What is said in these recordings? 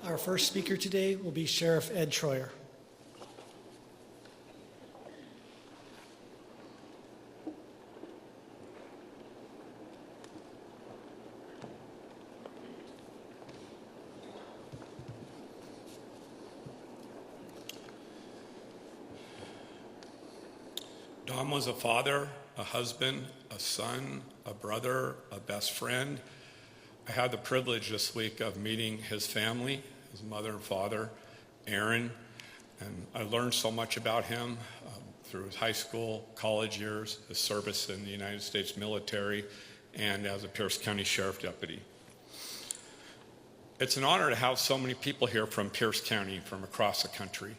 Our first speaker today will be Sheriff Ed Troyer. Dom was a father, a husband, a son, a brother, a best friend. I had the privilege this week of meeting his family, his mother and father, Aaron, and I learned so much about him through his high school, college years, his service in the United States military, and as a Pierce County Sheriff Deputy. It's an honor to have so many people here from Pierce County, from across the country.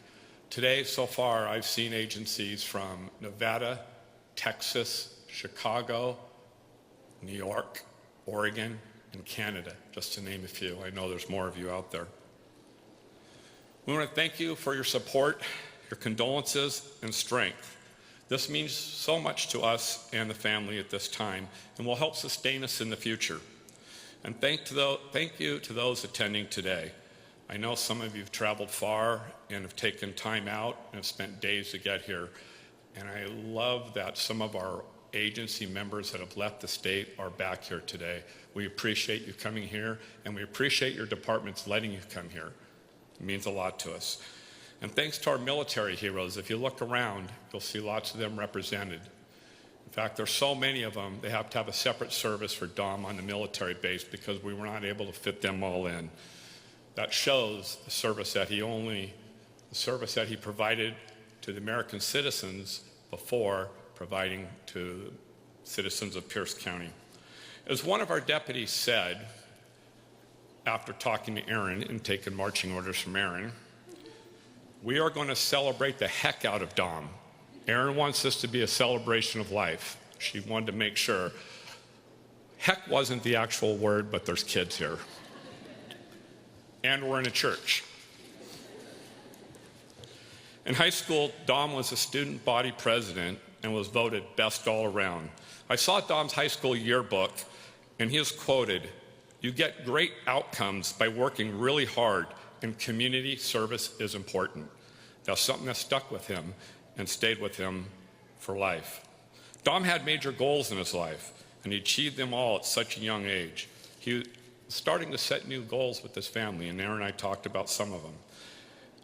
Today, so far, I've seen agencies from Nevada, Texas, Chicago, New York, Oregon, and Canada, just to name a few. I know there's more of you out there. We want to thank you for your support, your condolences, and strength. This means so much to us and the family at this time, and will help sustain us in the future. And thank you to those attending today. I know some of you have traveled far and have taken time out and have spent days to get here. And I love that some of our agency members that have left the state are back here today. We appreciate you coming here, and we appreciate your departments letting you come here. It means a lot to us. And thanks to our military heroes. If you look around, you'll see lots of them represented. In fact, there's so many of them, they have to have a separate service for Dom on the military base because we were not able to fit them all in. That shows the service that he provided to the American citizens before providing to citizens of Pierce County. As one of our deputies said, after talking to Aaron and taking marching orders from Aaron, we are going to celebrate the heck out of Dom. Aaron wants this to be a celebration of life. She wanted to make sure. Heck wasn't the actual word, but there's kids here. And we're in a church. In high school, Dom was a student body president and was voted best all around. I saw Dom's high school yearbook, and he is quoted, "You get great outcomes by working really hard, and community service is important." That's something that stuck with him and stayed with him for life. Dom had major goals in his life, and he achieved them all at such a young age. He was starting to set new goals with his family, and Aaron and I talked about some of them.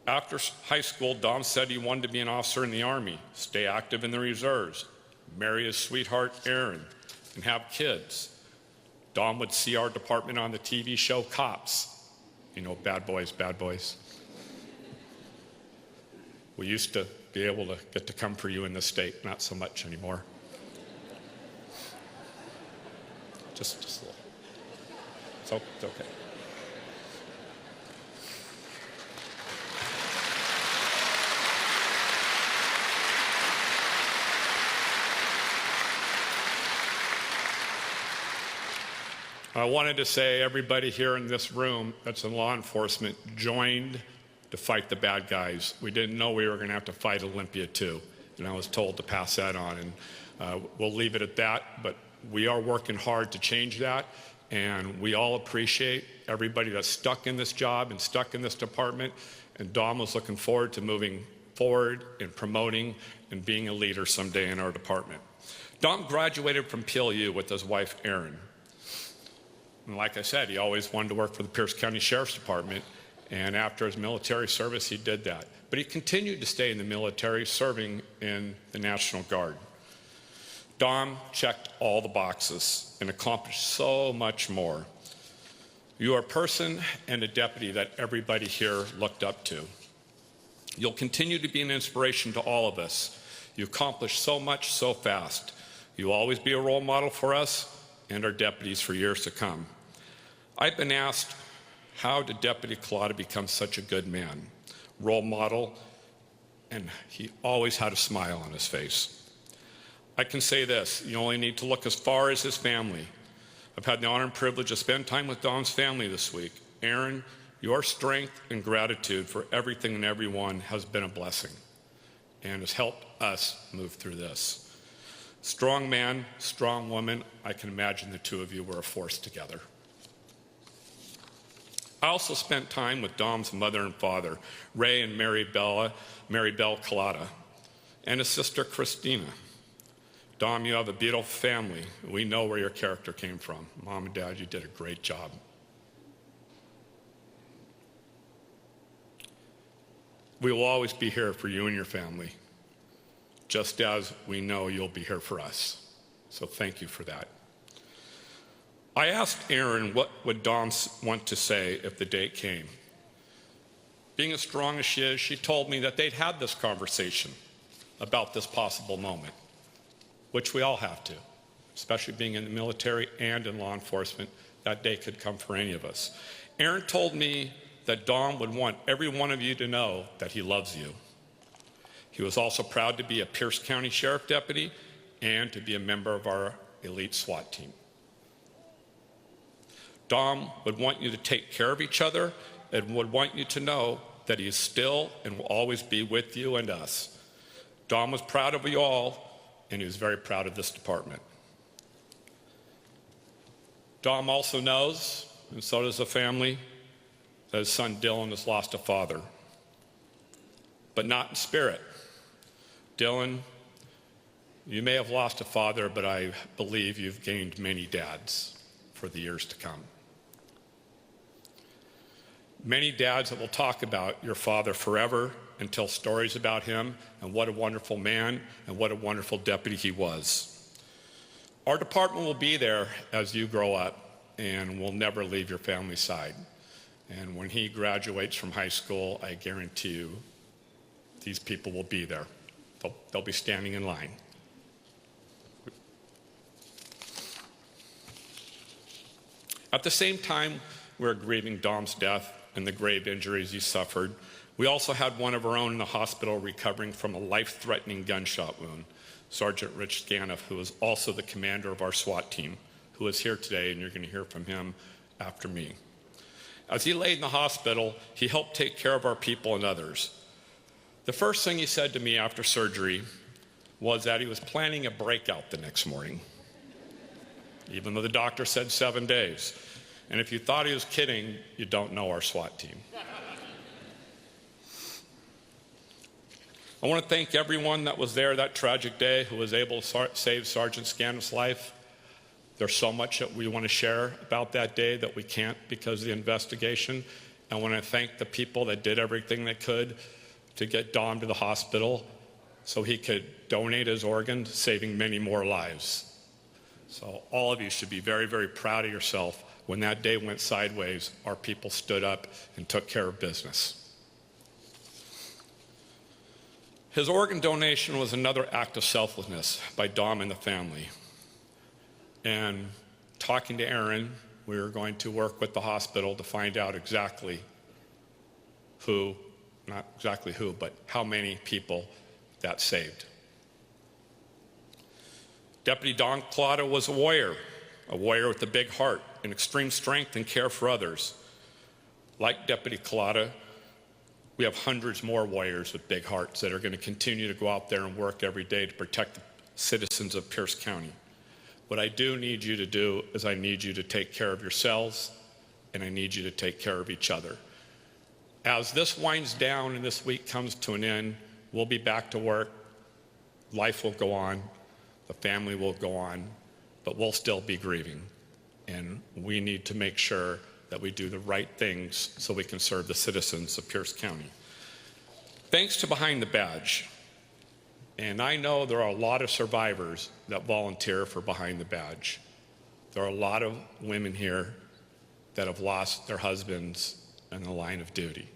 After high school, Dom said he wanted to be an officer in the Army, stay active in the reserves, marry his sweetheart, Erin, and have kids. Dom would see our department on the TV show Cops. You know, bad boys, bad boys. We used to be able to get to come for you in this state, not so much anymore. Just a little. So it's okay. I wanted to say everybody here in this room that's in law enforcement joined to fight the bad guys. We didn't know we were going to have to fight Olympia too, and I was told to pass that on, and we'll leave it at that, but we are working hard to change that, and we all appreciate everybody that's stuck in this job and stuck in this department, and Dom was looking forward to moving forward and promoting and being a leader someday in our department. Dom graduated from PLU with his wife, Erin. And like I said, he always wanted to work for the Pierce County Sheriff's Department, and after his military service, he did that. But he continued to stay in the military, serving in the National Guard. Dom checked all the boxes and accomplished so much more. You are a person and a deputy that everybody here looked up to. You'll continue to be an inspiration to all of us. You accomplished so much so fast. You'll always be a role model for us and our deputies for years to come. I've been asked, how did Deputy Calata become such a good man? Role model, and he always had a smile on his face. I can say this, you only need to look as far as his family. I've had the honor and privilege to spend time with Dom's family this week. Aaron, your strength and gratitude for everything and everyone has been a blessing and has helped us move through this. Strong man, strong woman, I can imagine the two of you were a force together. I also spent time with Dom's mother and father, Ray and Mary Bell Calata, and his sister Christina. Dom, you have a beautiful family. We know where your character came from. Mom and Dad, you did a great job. We will always be here for you and your family, just as we know you'll be here for us. So thank you for that. I asked Erin what would Dom want to say if the date came. Being as strong as she is, she told me that they'd had this conversation about this possible moment, which we all have to, especially being in the military and in law enforcement. That day could come for any of us. Erin told me that Dom would want every one of you to know that he loves you. He was also proud to be a Pierce County Sheriff Deputy and to be a member of our elite SWAT team. Dom would want you to take care of each other and would want you to know that he is still and will always be with you and us. Dom was proud of you all, and he was very proud of this department. Dom also knows, and so does the family, that his son Dylan has lost a father, but not in spirit. Dylan, you may have lost a father, but I believe you've gained many dads for the years to come. Many dads that will talk about your father forever and tell stories about him and what a wonderful man and what a wonderful deputy he was. Our department will be there as you grow up and will never leave your family's side. And when he graduates from high school, I guarantee you these people will be there. They'll be standing in line. At the same time, we're grieving Dom's death and the grave injuries he suffered. We also had one of our own in the hospital recovering from a life-threatening gunshot wound, Sergeant Rich Scaniff, who is also the commander of our SWAT team, who is here today, and you're going to hear from him after me. As he laid in the hospital, he helped take care of our people and others. The first thing he said to me after surgery was that he was planning a breakout the next morning, even though the doctor said 7 days. And if you thought he was kidding, you don't know our SWAT team. I want to thank everyone that was there that tragic day who was able to save Sergeant Scaniff's life. There's so much that we want to share about that day that we can't because of the investigation. I want to thank the people that did everything they could to get Dom to the hospital so he could donate his organ, saving many more lives. So all of you should be very, very proud of yourself. When that day went sideways, our people stood up and took care of business. His organ donation was another act of selflessness by Dom and the family. And talking to Erin, we were going to work with the hospital to find out exactly who, not exactly who, but how many people that saved. Deputy Dom Calata was a warrior with a big heart and extreme strength and care for others. Like Deputy Calata, we have hundreds more warriors with big hearts that are going to continue to go out there and work every day to protect the citizens of Pierce County. What I do need you to do is I need you to take care of yourselves, and I need you to take care of each other. As this winds down and this week comes to an end, we'll be back to work. Life will go on. The family will go on, but we'll still be grieving. And we need to make sure that we do the right things so we can serve the citizens of Pierce County. Thanks to Behind the Badge. And I know there are a lot of survivors that volunteer for Behind the Badge. There are a lot of women here that have lost their husbands in the line of duty.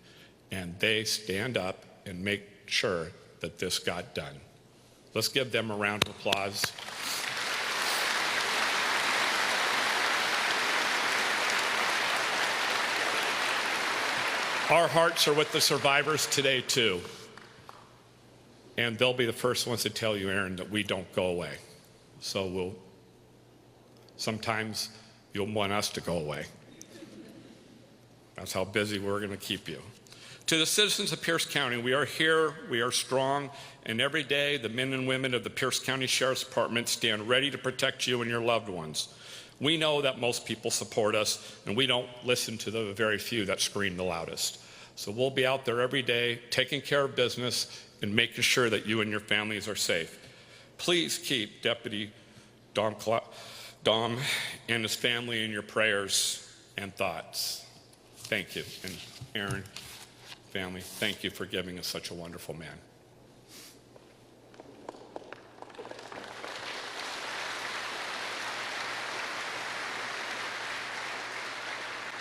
And they stand up and make sure that this got done. Let's give them a round of applause. Our hearts are with the survivors today, too. And they'll be the first ones to tell you, Erin, that we don't go away. So sometimes you'll want us to go away. That's how busy we're going to keep you. To the citizens of Pierce County, we are here, we are strong, and every day the men and women of the Pierce County Sheriff's Department stand ready to protect you and your loved ones. We know that most people support us, and we don't listen to the very few that scream the loudest. So we'll be out there every day taking care of business and making sure that you and your families are safe. Please keep Deputy Dom and his family in your prayers and thoughts. Thank you. And Aaron, family, thank you for giving us such a wonderful man.